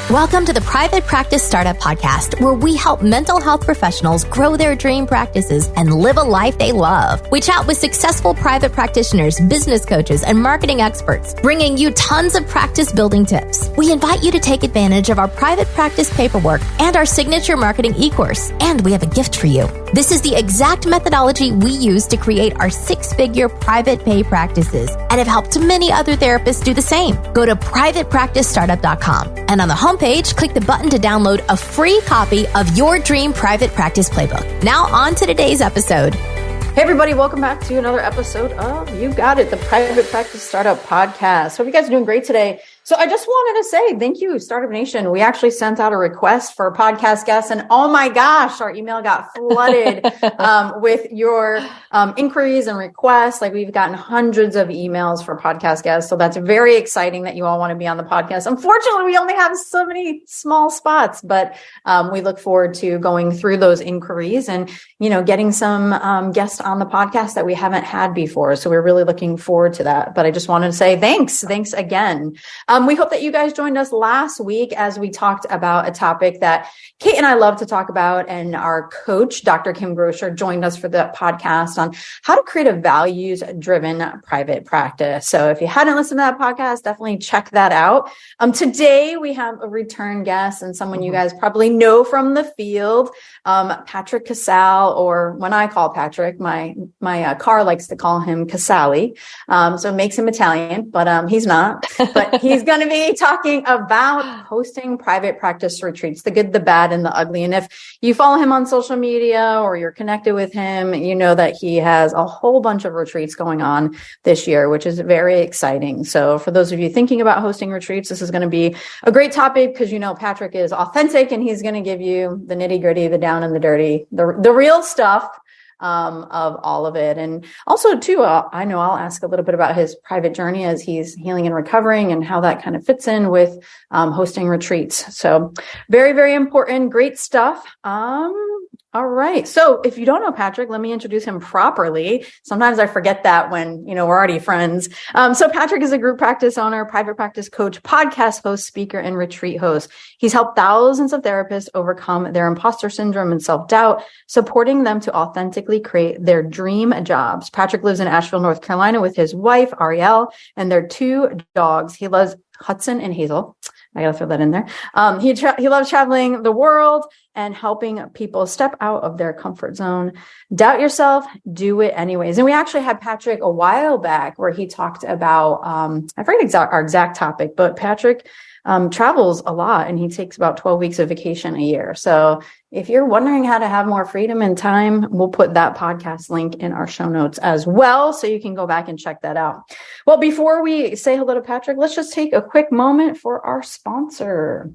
Welcome to the Private Practice Startup Podcast, where we help mental health professionals grow their dream practices and live a life they love. We chat with successful private practitioners, business coaches, and marketing experts, bringing you tons of practice building tips. We invite you to take advantage of our private practice paperwork and our signature marketing e-course. And we have a gift for you. This is the exact methodology we use to create our six-figure private pay practices and have helped many other therapists do the same. Go to privatepracticestartup.com and on the homepage, click the button to download a free copy of your dream private practice playbook. Now on to today's episode. Hey everybody, welcome back to another episode of You Got It, the Private Practice Startup Podcast. Hope you guys are doing great today. So I just wanted to say thank you, Startup Nation. We actually sent out a request for podcast guests, and oh my gosh, our email got flooded with your inquiries and requests. Like, we've gotten hundreds of emails for podcast guests. So that's very exciting that you all want to be on the podcast. Unfortunately, we only have so many small spots, but we look forward to going through those inquiries and, getting some guests on the podcast that we haven't had before. So we're really looking forward to that. But I just wanted to say thanks again. We hope that you guys joined us last week as we talked about a topic that Kate and I love to talk about. And our coach, Dr. Kim Grosher, joined us for the podcast on how to create a values-driven private practice. So if you hadn't listened to that podcast, definitely check that out. Today, we have a return guest and someone you guys probably know from the field, Patrick Casale, or when I call Patrick, my car likes to call him Casale. So it makes him Italian, but he's not. But he's going to be talking about hosting private practice retreats, the good, the bad, and the ugly. And if you follow him on social media or you're connected with him, you know that he has a whole bunch of retreats going on this year, which is very exciting. So for those of you thinking about hosting retreats, this is going to be a great topic because Patrick is authentic and he's going to give you the nitty gritty, the down and the dirty, the real stuff of all of it. And also too, I know I'll ask a little bit about his private journey as he's healing and recovering and how that kind of fits in with hosting retreats. So very, very important, great stuff. All right. So if you don't know Patrick, let me introduce him properly. Sometimes I forget that when, we're already friends. So Patrick is a group practice owner, private practice coach, podcast host, speaker, and retreat host. He's helped thousands of therapists overcome their impostor syndrome and self-doubt, supporting them to authentically create their dream jobs. Patrick lives in Asheville, North Carolina with his wife, Ariel, and their two dogs. He loves Hudson and Hazel. I got to throw that in there. He loves traveling the world and helping people step out of their comfort zone. Doubt yourself, do it anyways. And we actually had Patrick a while back where he talked about, I forget our exact topic, but Patrick travels a lot and he takes about 12 weeks of vacation a year. So if you're wondering how to have more freedom and time, we'll put that podcast link in our show notes as well, so you can go back and check that out. Well, before we say hello to Patrick, let's just take a quick moment for our sponsor.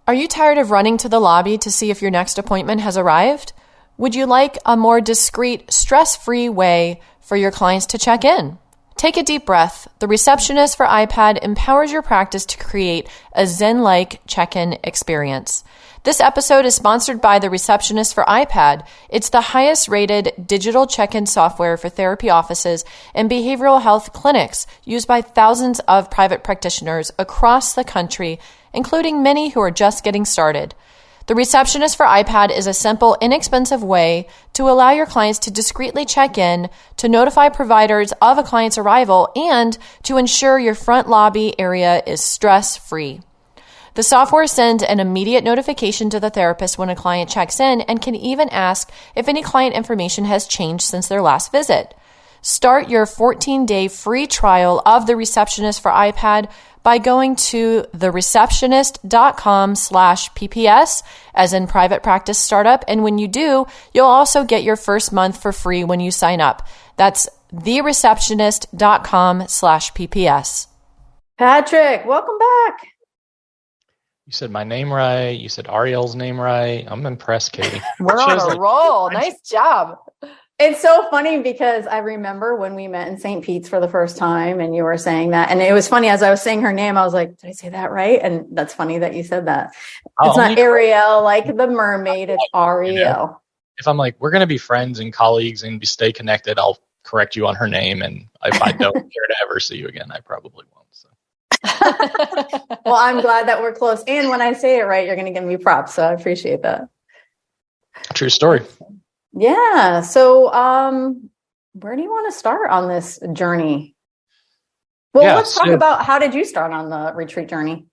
Are you tired of running to the lobby to see if your next appointment has arrived? Would you like a more discreet, stress-free way for your clients to check in? Take a deep breath. The Receptionist for iPad empowers your practice to create a Zen-like check-in experience. This episode is sponsored by the Receptionist for iPad. It's the highest rated digital check-in software for therapy offices and behavioral health clinics used by thousands of private practitioners across the country, including many who are just getting started. The Receptionist for iPad is a simple, inexpensive way to allow your clients to discreetly check in, to notify providers of a client's arrival, and to ensure your front lobby area is stress-free. The software sends an immediate notification to the therapist when a client checks in and can even ask if any client information has changed since their last visit. Start your 14-day free trial of the Receptionist for iPad by going to thereceptionist.com/PPS, as in private practice startup. And when you do, you'll also get your first month for free when you sign up. That's thereceptionist.com/PPS. Patrick, welcome back. You said my name right. You said Ariel's name right. I'm impressed, Katie. We're on a roll. Nice job. It's so funny because I remember when we met in St. Pete's for the first time and you were saying that. And it was funny, as I was saying her name, I was like, did I say that right? And that's funny that you said that. It's not Ariel like the mermaid. It's Ariel. If I'm like, we're going to be friends and colleagues and stay connected, I'll correct you on her name. And if I don't care to ever see you again, I probably won't. So. Well, Well, I'm glad that we're close. And when I say it right, you're going to give me props. So I appreciate that. True story. Yeah. So, where do you want to start on this journey? Well, let's talk about, how did you start on the retreat journey?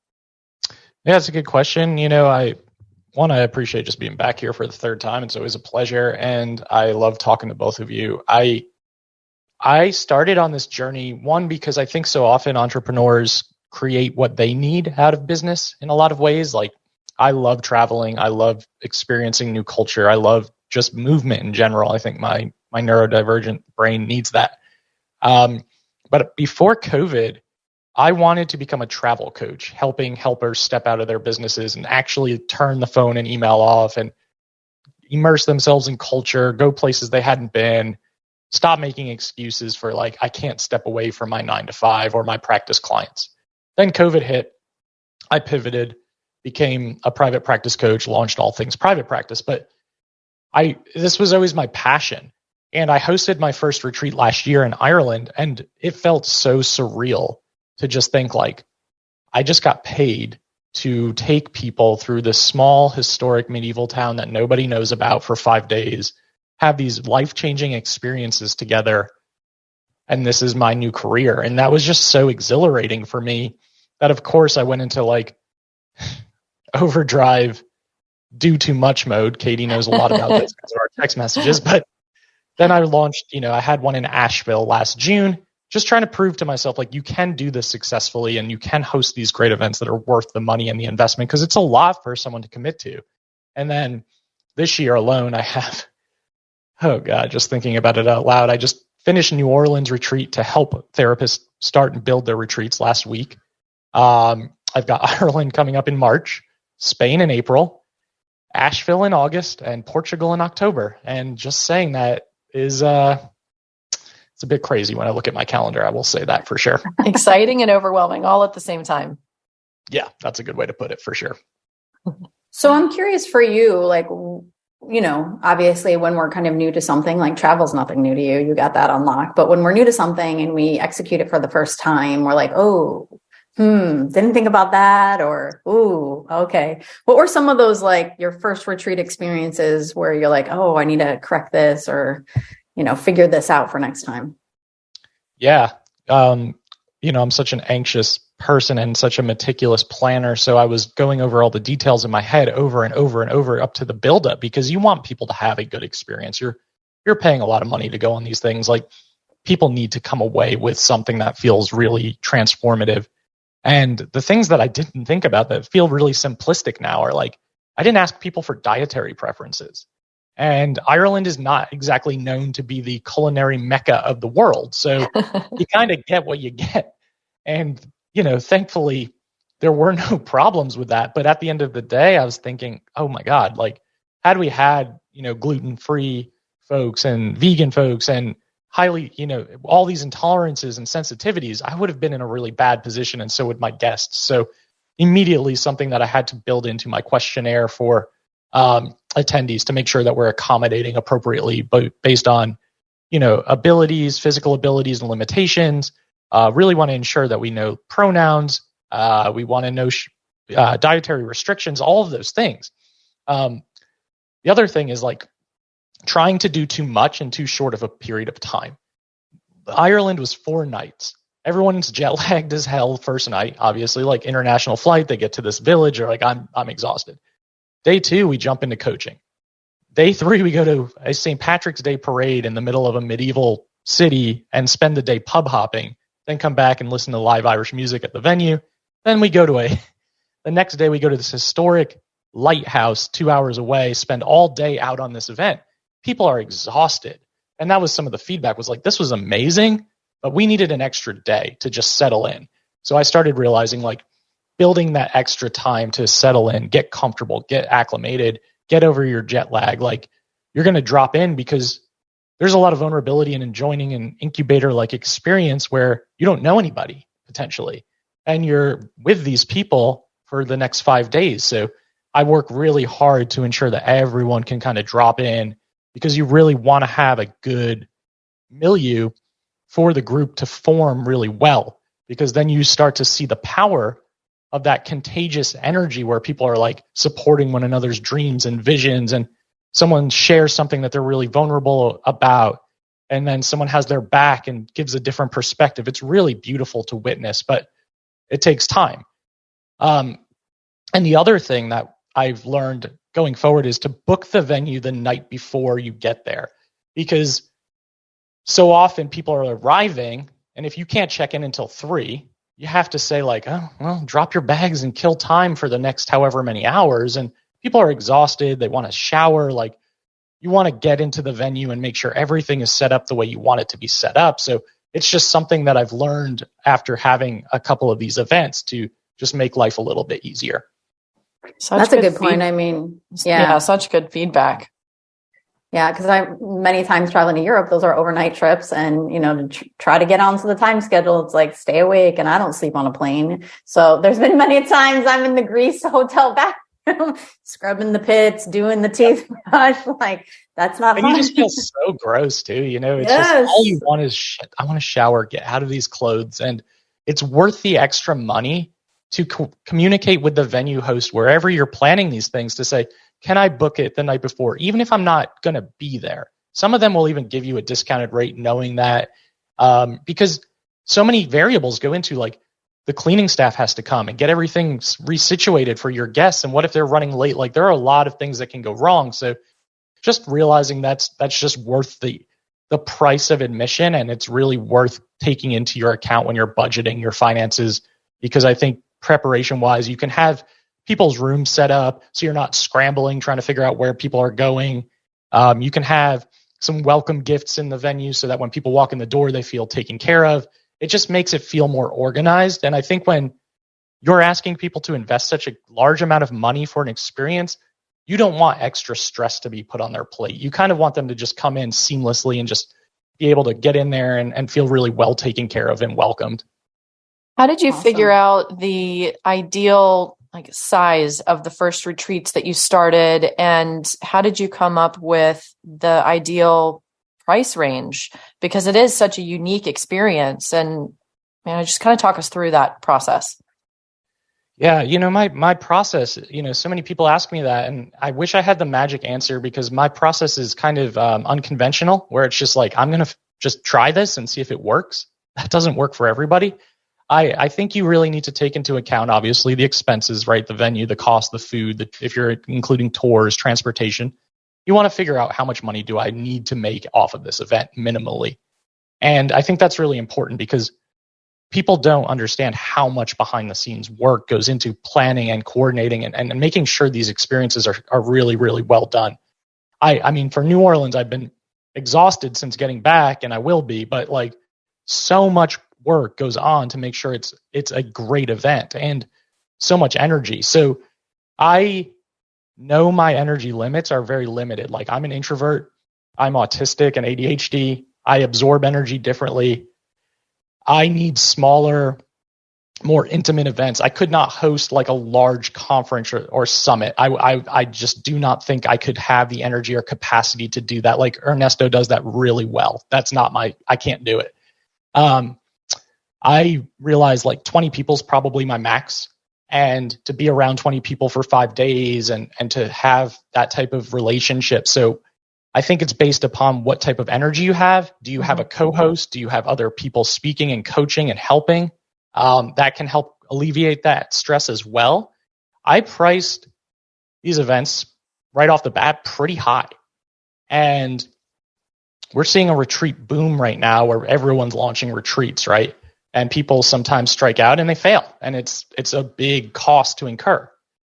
Yeah, that's a good question. I appreciate just being back here for the third time. It's always a pleasure. And I love talking to both of you. I started on this journey, one, because I think so often entrepreneurs create what they need out of business in a lot of ways. Like, I love traveling. I love experiencing new culture. I love just movement in general. I think my neurodivergent brain needs that. But before COVID, I wanted to become a travel coach, helping helpers step out of their businesses and actually turn the phone and email off and immerse themselves in culture, go places they hadn't been, stop making excuses for like, I can't step away from my 9 to 5 or my practice clients. Then COVID hit. I pivoted, became a private practice coach, launched all things private practice. But this was always my passion. And I hosted my first retreat last year in Ireland, and it felt so surreal to just think like, I just got paid to take people through this small historic medieval town that nobody knows about for 5 days, have these life-changing experiences together. And this is my new career. And that was just so exhilarating for me that, of course, I went into like overdrive, do too much mode. Katie knows a lot about this because of our text messages. But then I launched, I had one in Asheville last June, just trying to prove to myself, like, you can do this successfully and you can host these great events that are worth the money and the investment, because it's a lot for someone to commit to. And then this year alone, I have, oh God, just thinking about it out loud, I just finished New Orleans retreat to help therapists start and build their retreats last week. I've got Ireland coming up in March, Spain in April, Asheville in August, and Portugal in October. And just saying that is it's a bit crazy when I look at my calendar. I will say that for sure. Exciting and overwhelming all at the same time. Yeah, that's a good way to put it for sure. So I'm curious for you, like, obviously when we're kind of new to something, like travel's nothing new to you. You got that unlocked. But when we're new to something and we execute it for the first time, we're like, didn't think about that, or, ooh, okay. What were some of those, like, your first retreat experiences where you're like, oh, I need to correct this, or, figure this out for next time? Yeah. I'm such an anxious person and such a meticulous planner. So I was going over all the details in my head over and over and over up to the buildup, because you want people to have a good experience. You're paying a lot of money to go on these things. Like, people need to come away with something that feels really transformative. And the things that I didn't think about that feel really simplistic now are like, I didn't ask people for dietary preferences. And Ireland is not exactly known to be the culinary mecca of the world. So you kind of get what you get. And, thankfully, there were no problems with that. But at the end of the day, I was thinking, oh my God, like, had we had, gluten-free folks and vegan folks and highly, all these intolerances and sensitivities, I would have been in a really bad position, and so would my guests. So immediately, something that I had to build into my questionnaire for attendees to make sure that we're accommodating appropriately, but based on, abilities, physical abilities and limitations. Really want to ensure that we know pronouns. We want to know dietary restrictions, all of those things. The other thing is, like, trying to do too much in too short of a period of time. Ireland was 4 nights. Everyone's jet lagged as hell first night, obviously, like international flight. They get to this village, or like, I'm exhausted. Day 2, we jump into coaching. Day 3, we go to a St. Patrick's Day parade in the middle of a medieval city and spend the day pub hopping, then come back and listen to live Irish music at the venue. Then we go to the next day we go to this historic lighthouse 2 hours away, spend all day out on this event. People are exhausted. And that was some of the feedback, was like, this was amazing, but we needed an extra day to just settle in. So I started realizing, like, building that extra time to settle in, get comfortable, get acclimated, get over your jet lag. Like, you're going to drop in because there's a lot of vulnerability in joining an incubator-like experience where you don't know anybody potentially, and you're with these people for the next 5 days. So I work really hard to ensure that everyone can kind of drop in, because you really want to have a good milieu for the group to form really well, because then you start to see the power of that contagious energy where people are like supporting one another's dreams and visions, and someone shares something that they're really vulnerable about, and then someone has their back and gives a different perspective. It's really beautiful to witness, but it takes time. And the other thing that I've learned going forward is to book the venue the night before you get there, because so often people are arriving, and if you can't check in until 3, you have to say like, oh, well, drop your bags and kill time for the next however many hours. And people are exhausted. They want to shower. Like, you want to get into the venue and make sure everything is set up the way you want it to be set up. So it's just something that I've learned after having a couple of these events to just make life a little bit easier. That's a good point. I mean, yeah, such good feedback. Yeah, because I many times traveling to Europe, those are overnight trips, and to try to get onto the time schedule, it's like stay awake, and I don't sleep on a plane. So there's been many times I'm in the Greece hotel bathroom, scrubbing the pits, doing the teeth brush. Like, that's not fun. And you just feel so gross too. It's just all you want is shit. I want to shower, get out of these clothes, and it's worth the extra money to communicate with the venue host wherever you're planning these things to say, can I book it the night before, even if I'm not going to be there? Some of them will even give you a discounted rate knowing that, because so many variables go into, like, the cleaning staff has to come and get everything resituated for your guests. And what if they're running late? Like, there are a lot of things that can go wrong. So just realizing that's just worth the price of admission. And it's really worth taking into your account when you're budgeting your finances, because I think preparation wise, you can have people's rooms set up so you're not scrambling trying to figure out where people are going. You can have some welcome gifts in the venue so that when people walk in the door, they feel taken care of. It just makes it feel more organized. And I think when you're asking people to invest such a large amount of money for an experience, you don't want extra stress to be put on their plate. You kind of want them to just come in seamlessly and just be able to get in there and feel really well taken care of and welcomed. How did you figure out the ideal size of the first retreats that you started, and how did you come up with the ideal price range? Because it is such a unique experience, and just kind of talk us through that process. Yeah, my process, so many people ask me that, and I wish I had the magic answer, because my process is kind of unconventional, where it's just like, I'm going to just try this and see if it works. That doesn't work for everybody. I think you really need to take into account, obviously, the expenses, right? The venue, the cost, the food, if you're including tours, transportation. You want to figure out how much money do I need to make off of this event minimally. And I think that's really important, because people don't understand how much behind the scenes work goes into planning and coordinating and making sure these experiences are really, really well done. I mean, for New Orleans, I've been exhausted since getting back, and I will be, but like, so much work goes on to make sure it's a great event, and so much energy. So I know my energy limits are very limited. Like, I'm an introvert, I'm autistic and ADHD. I absorb energy differently. I need smaller, more intimate events. I could not host like a large conference or summit. I just do not think I could have the energy or capacity to do that. Like, Ernesto does that really well. That's not I can't do it. I realize like 20 people is probably my max, and to be around 20 people for 5 days and to have that type of relationship. So I think it's based upon what type of energy you have. Do you have a co-host? Do you have other people speaking and coaching and helping? That can help alleviate that stress as well. I priced these events right off the bat pretty high, and we're seeing a retreat boom right now where everyone's launching retreats, right? And people sometimes strike out and they fail, and it's a big cost to incur.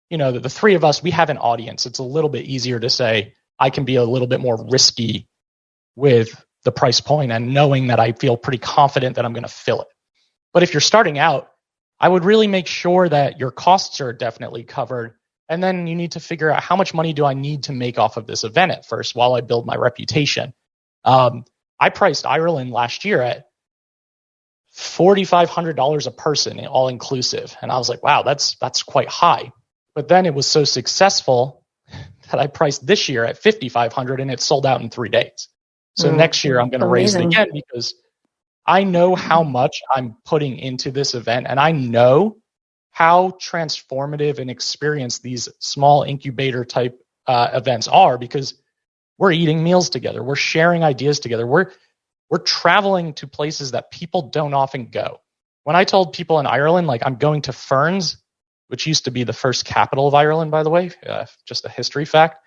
The three of us, we have an audience. It's a little bit easier to say I can be a little bit more risky with the price point and knowing that I feel pretty confident that I'm going to fill it. But if you're starting out, I would really make sure that your costs are definitely covered. And then you need to figure out, how much money do I need to make off of this event at first while I build my reputation. I priced Ireland last year at $4,500 a person, all inclusive. And I was like, wow, that's quite high. But then it was so successful that I priced this year at $5,500, and it sold out in 3 days. So next year I'm going to raise it again, because I know how much I'm putting into this event, and I know how transformative an experience these small incubator type events are, because we're eating meals together. We're sharing ideas together. We're traveling to places that people don't often go. When I told people in Ireland, like, I'm going to Ferns, which used to be the first capital of Ireland, by the way, just a history fact,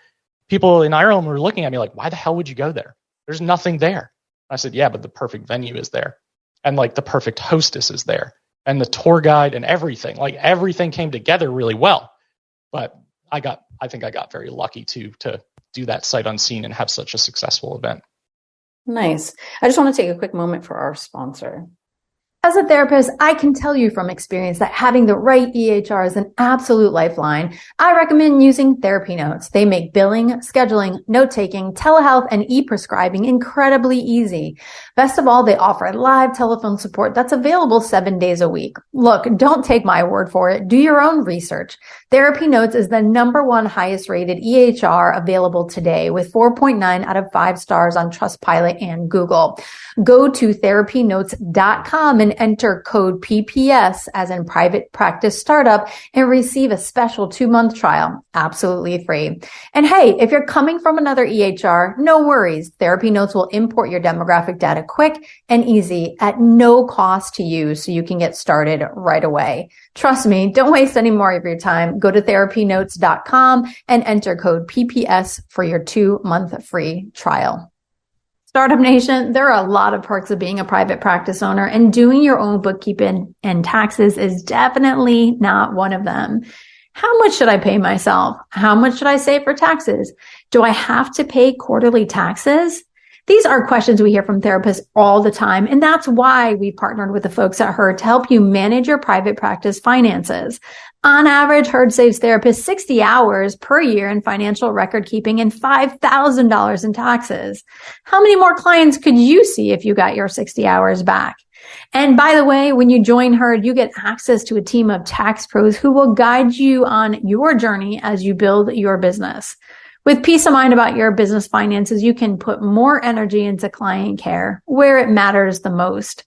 people in Ireland were looking at me like, why the hell would you go there? There's nothing there. I said, yeah, but the perfect venue is there. And like the perfect hostess is there. And the tour guide and everything, like everything came together really well. But I think I got very lucky to do that sight unseen and have such a successful event. Nice. I just want to take a quick moment for our sponsor. As a therapist, I can tell you from experience that having the right EHR is an absolute lifeline. I recommend using Therapy Notes. They make billing, scheduling, note-taking, telehealth, and e-prescribing incredibly easy. Best of all, they offer live telephone support that's available 7 days a week. Look, don't take my word for it. Do your own research. Therapy Notes is the #1 highest rated EHR available today with 4.9 out of 5 stars on Trustpilot and Google. Go to therapynotes.com and enter code PPS as in private practice startup and receive a special 2-month trial, absolutely free. And hey, if you're coming from another EHR, no worries. Therapy Notes will import your demographic data quick and easy at no cost to you so you can get started right away. Trust me, don't waste any more of your time. Go to therapynotes.com and enter code PPS for your 2-month free trial. Startup Nation, there are a lot of perks of being a private practice owner, and doing your own bookkeeping and taxes is definitely not one of them. How much should I pay myself? How much should I save for taxes? Do I have to pay quarterly taxes? These are questions we hear from therapists all the time, and that's why we partnered with the folks at Herd to help you manage your private practice finances. On average, Herd saves therapists 60 hours per year in financial record keeping and $5,000 in taxes. How many more clients could you see if you got your 60 hours back? And by the way, when you join Herd, you get access to a team of tax pros who will guide you on your journey as you build your business. With peace of mind about your business finances, you can put more energy into client care where it matters the most.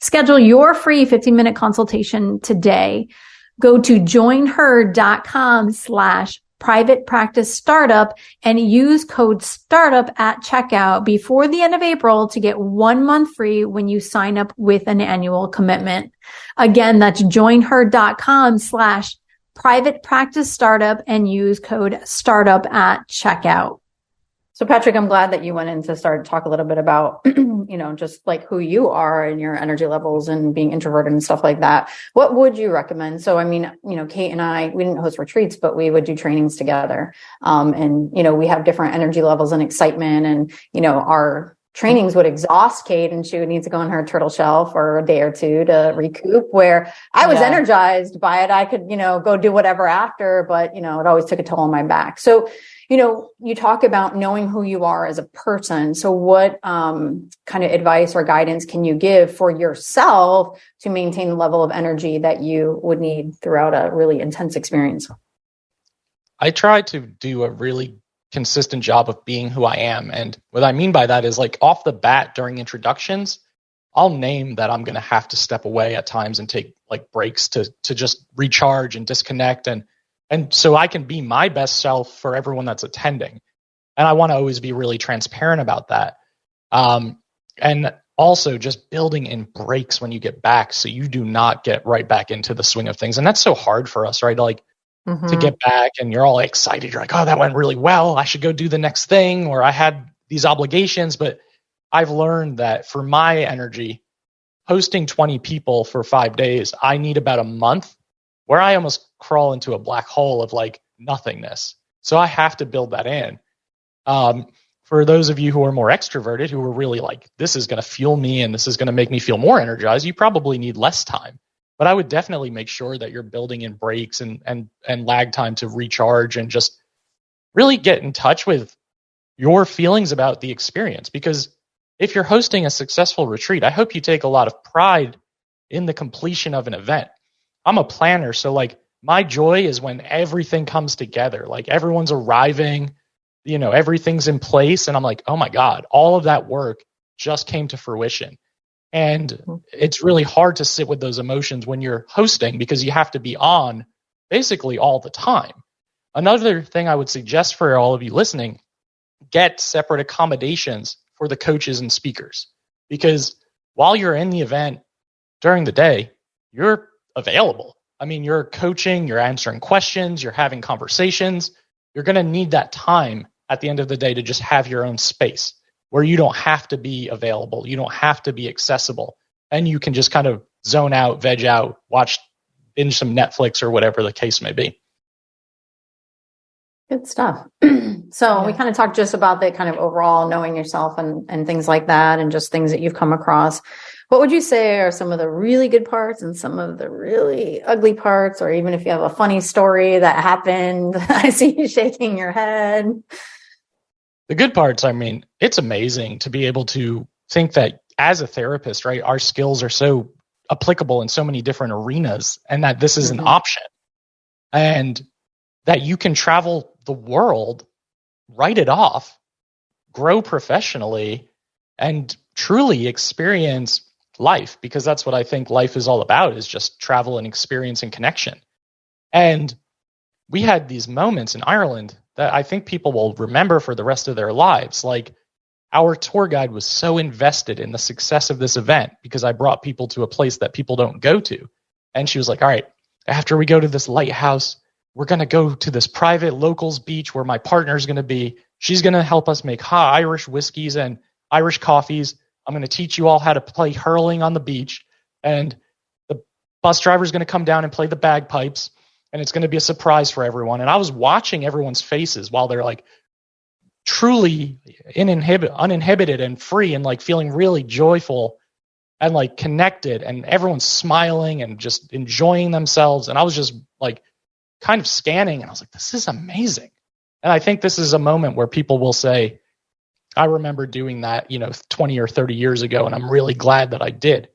Schedule your free 15-minute consultation today. Go to joinherd.com/private practice startup and use code startup at checkout before the end of April to get 1 month free when you sign up with an annual commitment. Again, that's joinherd.com/private practice startup and use code startup at checkout. So Patrick, I'm glad that you went in to talk a little bit about, just like who you are and your energy levels and being introverted and stuff like that. What would you recommend? So, I mean, Kate and I, we didn't host retreats, but we would do trainings together. And we have different energy levels and excitement, and, our trainings would exhaust Kate and she would need to go in her turtle shell for a day or two to recoup, where I was energized by it. I could, go do whatever after, but, it always took a toll on my back. So, you talk about knowing who you are as a person. So what kind of advice or guidance can you give for yourself to maintain the level of energy that you would need throughout a really intense experience? I try to do a really consistent job of being who I am. And what I mean by that is, like, off the bat during introductions, I'll name that I'm going to have to step away at times and take like breaks to just recharge and disconnect. And so I can be my best self for everyone that's attending. And I want to always be really transparent about that. And also just building in breaks when you get back so you do not get right back into the swing of things. And that's so hard for us, right? Like to get back and you're all excited. You're like, oh, that went really well. I should go do the next thing, or I had these obligations. But I've learned that for my energy, hosting 20 people for 5 days, I need about a month where I almost crawl into a black hole of like nothingness. So I have to build that in. For those of you who are more extroverted, who are really like, this is going to fuel me and this is going to make me feel more energized, you probably need less time. But I would definitely make sure that you're building in breaks and lag time to recharge and just really get in touch with your feelings about the experience. Because if you're hosting a successful retreat, I hope you take a lot of pride in the completion of an event. I'm a planner, so like my joy is when everything comes together, like everyone's arriving, everything's in place. And I'm like, oh my God, all of that work just came to fruition. And it's really hard to sit with those emotions when you're hosting because you have to be on basically all the time. Another thing I would suggest for all of you listening, get separate accommodations for the coaches and speakers. Because while you're in the event during the day, you're available. I mean, you're coaching, you're answering questions, you're having conversations. You're going to need that time at the end of the day to just have your own space where you don't have to be available. You don't have to be accessible. And you can just kind of zone out, veg out, binge some Netflix or whatever the case may be. Good stuff. So we kind of talked just about the kind of overall knowing yourself and things like that, and just things that you've come across. What would you say are some of the really good parts and some of the really ugly parts, or even if you have a funny story that happened? I see you shaking your head. The good parts, I mean, it's amazing to be able to think that as a therapist, right, our skills are so applicable in so many different arenas, and that this is an option, and that you can travel the world, write it off, grow professionally, and truly experience life, because that's what I think life is all about, is just travel and experience and connection. And we had these moments in Ireland that I think people will remember for the rest of their lives. Like, our tour guide was so invested in the success of this event because I brought people to a place that people don't go to. And she was like, all right, after we go to this lighthouse, we're going to go to this private locals beach where my partner is going to be. She's going to help us make hot Irish whiskeys and Irish coffees. I'm going to teach you all how to play hurling on the beach. And the bus driver is going to come down and play the bagpipes. And it's going to be a surprise for everyone. And I was watching everyone's faces while they're like truly uninhibited and free and like feeling really joyful and like connected. And everyone's smiling and just enjoying themselves. And I was just like kind of scanning, and I was like, this is amazing. And I think this is a moment where people will say, I remember doing that, 20 or 30 years ago, and I'm really glad that I did.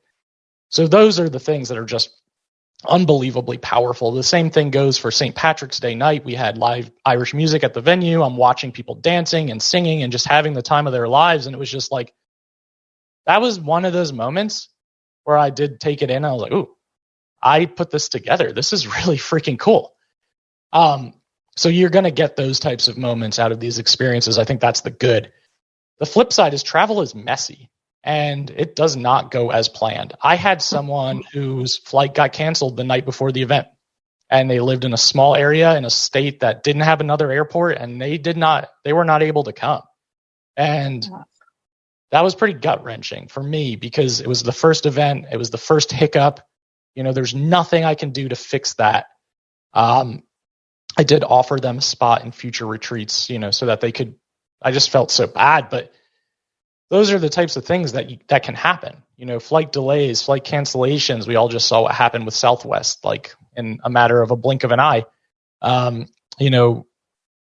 So those are the things that are just unbelievably powerful. The same thing goes for St. Patrick's Day night. We had live Irish music at the venue. I'm watching people dancing and singing and just having the time of their lives. And it was just like, that was one of those moments where I did take it in. I was like, ooh, I put this together. This is really freaking cool. So you're going to get those types of moments out of these experiences. I think that's the good. The flip side is travel is messy and it does not go as planned. I had someone whose flight got canceled the night before the event, and they lived in a small area in a state that didn't have another airport, and they were not able to come. And that was pretty gut wrenching for me because it was the first event. It was the first hiccup. There's nothing I can do to fix that. I did offer them a spot in future retreats, so that they could. I just felt so bad, but those are the types of things that can happen. Flight delays, flight cancellations. We all just saw what happened with Southwest, like in a matter of a blink of an eye.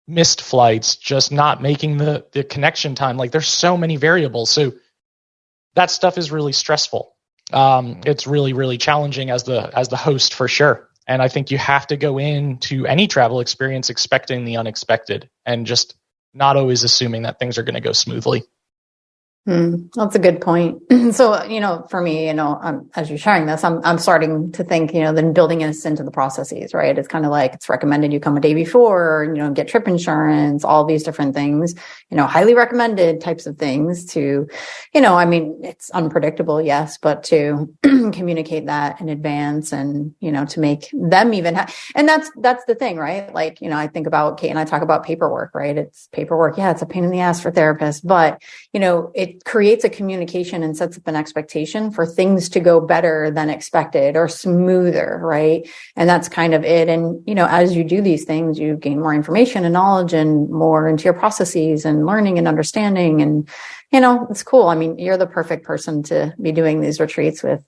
Missed flights, just not making the connection time. Like, there's so many variables. So that stuff is really stressful. It's really, really challenging as the host, for sure. And I think you have to go into any travel experience expecting the unexpected and just not always assuming that things are going to go smoothly. That's a good point. So, for me, as you're sharing this, I'm starting to think, then building this into the processes, right? It's kind of like, it's recommended you come a day before, get trip insurance, all these different things, highly recommended types of things to, it's unpredictable, yes, but to communicate that in advance and, to make them even and that's the thing, right? Like, I think about Kate and I talk about paperwork, right? It's paperwork. Yeah, it's a pain in the ass for therapists, but, it creates a communication and sets up an expectation for things to go better than expected or smoother, right? And that's kind of it. And, as you do these things, you gain more information and knowledge and more into your processes and learning and understanding. And, it's cool. I mean, you're the perfect person to be doing these retreats with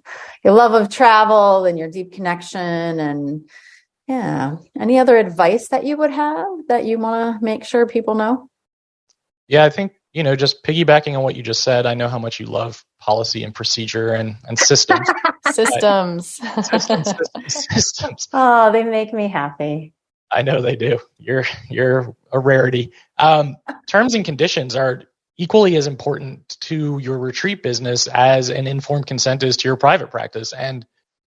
your love of travel and your deep connection. And yeah, any other advice that you would have that you want to make sure people know? Yeah, I think, just piggybacking on what you just said, I know how much you love policy and procedure and systems. Systems. Systems. Oh, they make me happy. I know they do. You're a rarity. Terms and conditions are, equally as important to your retreat business as an informed consent is to your private practice. And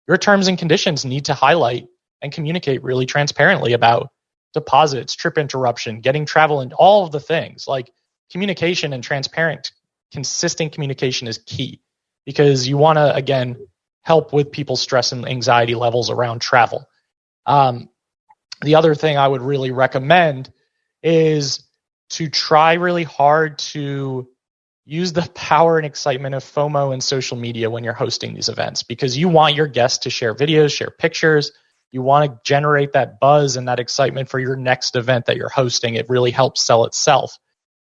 your terms and conditions need to highlight and communicate really transparently about deposits, trip interruption, getting travel, and all of the things. Like communication and transparent, consistent communication is key, because you want to, again, help with people's stress and anxiety levels around travel. The other thing I would really recommend is to try really hard to use the power and excitement of FOMO and social media when you're hosting these events, because you want your guests to share videos, share pictures. You want to generate that buzz and that excitement for your next event that you're hosting. It really helps sell itself.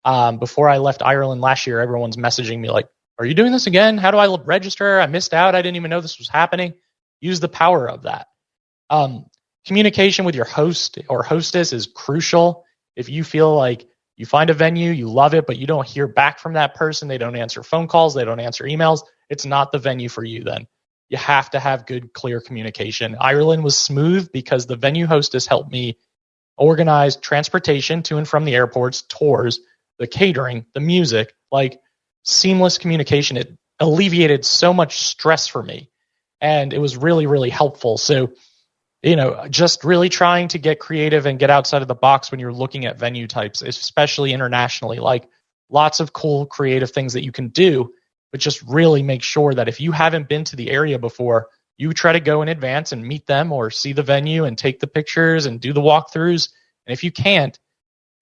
Before I left Ireland last year, everyone's messaging me like, are you doing this again? How do I register? I missed out. I didn't even know this was happening. Use the power of that. Communication with your host or hostess is crucial. If you feel like you find a venue, you love it, but you don't hear back from that person, they don't answer phone calls, they don't answer emails, it's not the venue for you then. You have to have good, clear communication. Ireland was smooth because the venue hostess helped me organize transportation to and from the airports, tours, the catering, the music, like seamless communication. It alleviated so much stress for me, and it was really, really helpful. So, just really trying to get creative and get outside of the box when you're looking at venue types, especially internationally. Like lots of cool creative things that you can do, but just really make sure that if you haven't been to the area before, you try to go in advance and meet them or see the venue and take the pictures and do the walkthroughs. And if you can't,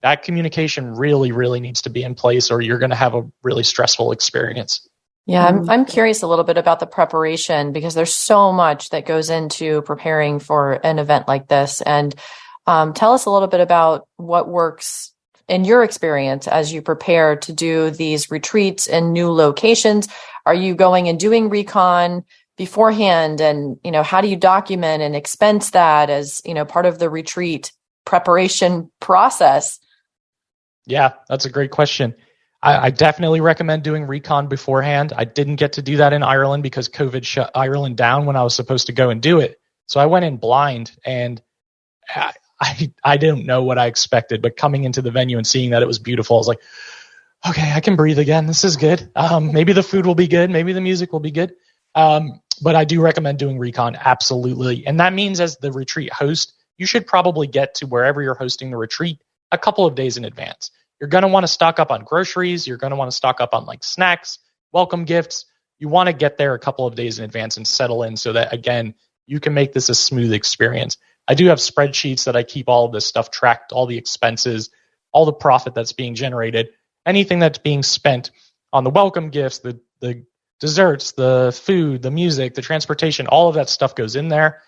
that communication really, really needs to be in place, or you're going to have a really stressful experience. Yeah, I'm curious a little bit about the preparation, because there's so much that goes into preparing for an event like this. And tell us a little bit about what works in your experience as you prepare to do these retreats in new locations. Are you going and doing recon beforehand? And, how do you document and expense that as, part of the retreat preparation process? Yeah, that's a great question. I definitely recommend doing recon beforehand. I didn't get to do that in Ireland because COVID shut Ireland down when I was supposed to go and do it. So I went in blind, and I didn't know what I expected. But coming into the venue and seeing that it was beautiful, I was like, okay, I can breathe again. This is good. Maybe the food will be good. Maybe the music will be good. But I do recommend doing recon, absolutely. And that means as the retreat host, you should probably get to wherever you're hosting the retreat a couple of days in advance. You're going to want to stock up on groceries. You're going to want to stock up on like snacks, welcome gifts. You want to get there a couple of days in advance and settle in so that, again, you can make this a smooth experience. I do have spreadsheets that I keep all of this stuff tracked, all the expenses, all the profit that's being generated, anything that's being spent on the welcome gifts, the desserts, the food, the music, the transportation, all of that stuff goes in there.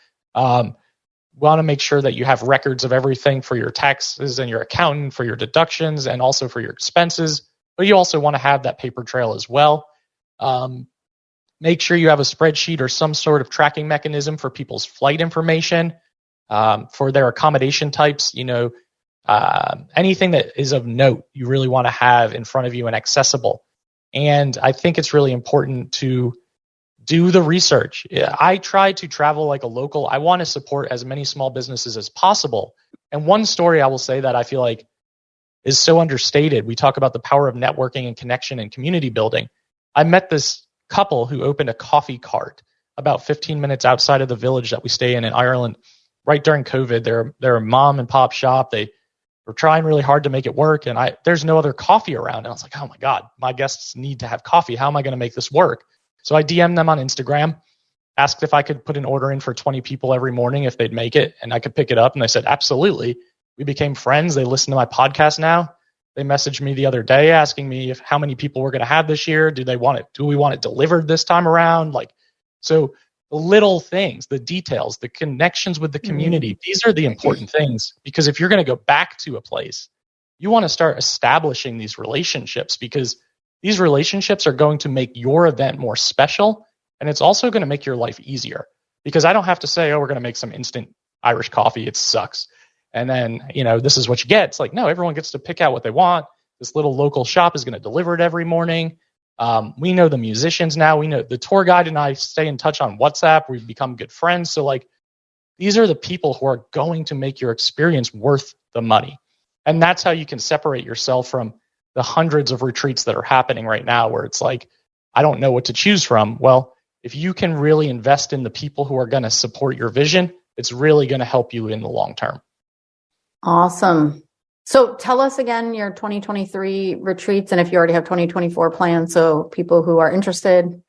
Want to make sure that you have records of everything for your taxes and your accountant, for your deductions, and also for your expenses. But you also want to have that paper trail as well. Make sure you have a spreadsheet or some sort of tracking mechanism for people's flight information, for their accommodation types. Anything that is of note, you really want to have in front of you and accessible. And I think it's really important to do the research. I try to travel like a local. I want to support as many small businesses as possible. And one story I will say that I feel like is so understated. We talk about the power of networking and connection and community building. I met this couple who opened a coffee cart about 15 minutes outside of the village that we stay in Ireland right during COVID. They're a mom and pop shop. They were trying really hard to make it work. And there's no other coffee around. And I was like, oh my God, my guests need to have coffee. How am I going to make this work? So I DM'd them on Instagram, asked if I could put an order in for 20 people every morning if they'd make it and I could pick it up. And they said, absolutely. We became friends. They listen to my podcast now. They messaged me the other day asking me how many people we're going to have this year. Do we want it delivered this time around? So the little things, the details, the connections with the community, these are the important things, because if you're going to go back to a place, you want to start establishing these relationships, because these relationships are going to make your event more special, and it's also going to make your life easier, because I don't have to say, oh, we're going to make some instant Irish coffee. It sucks. And then, this is what you get. It's like, no, everyone gets to pick out what they want. This little local shop is going to deliver it every morning. We know the musicians now. We know the tour guide and I stay in touch on WhatsApp. We've become good friends. So these are the people who are going to make your experience worth the money. And that's how you can separate yourself from the hundreds of retreats that are happening right now where it's like, I don't know what to choose from. Well, if you can really invest in the people who are going to support your vision, it's really going to help you in the long term. Awesome. So tell us again your 2023 retreats and if you already have 2024 plans. So people who are interested.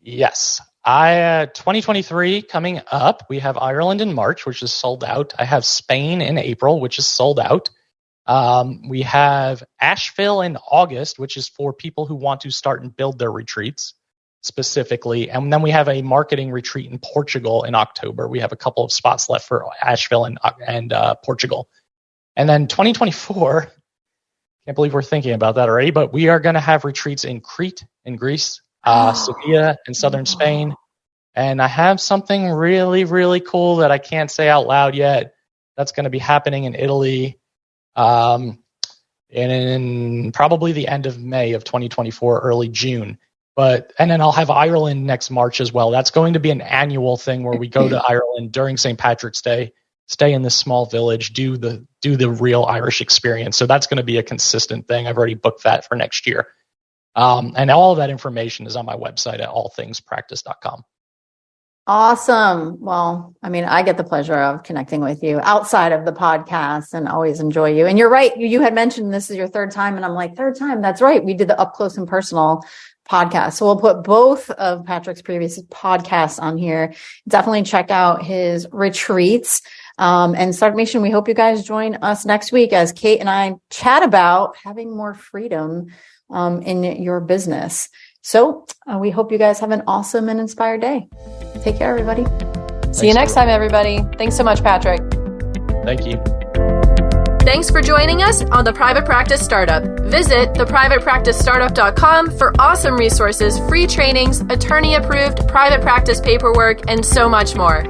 Yes. 2023 coming up, we have Ireland in March, which is sold out. I have Spain in April, which is sold out. We have Asheville in August, which is for people who want to start and build their retreats specifically. And then we have a marketing retreat in Portugal in October. We have a couple of spots left for Asheville and Portugal. And then 2024, can't believe we're thinking about that already, but we are going to have retreats in Crete, in Greece, Sevilla in southern Spain. And I have something really, really cool that I can't say out loud yet. That's going to be happening in Italy in probably the end of May of 2024, early June. And then I'll have Ireland next March as well. That's going to be an annual thing where we go to Ireland during St. Patrick's Day, stay in this small village, do the real Irish experience. So that's going to be a consistent thing. I've already booked that for next year. And all of that information is on my website at allthingspractice.com. Awesome. Well, I mean, I get the pleasure of connecting with you outside of the podcast and always enjoy you. And you're right. You had mentioned this is your third time. And I'm like, third time. That's right. We did the Up Close and Personal podcast. So we'll put both of Patrick's previous podcasts on here. Definitely check out his retreats. And Startup Nation, we hope you guys join us next week as Kate and I chat about having more freedom in your business. So we hope you guys have an awesome and inspired day. Take care, everybody. See you next time, everybody. Thanks so much, Patrick. Thank you. Thanks for joining us on The Private Practice Startup. Visit theprivatepracticestartup.com for awesome resources, free trainings, attorney-approved private practice paperwork, and so much more.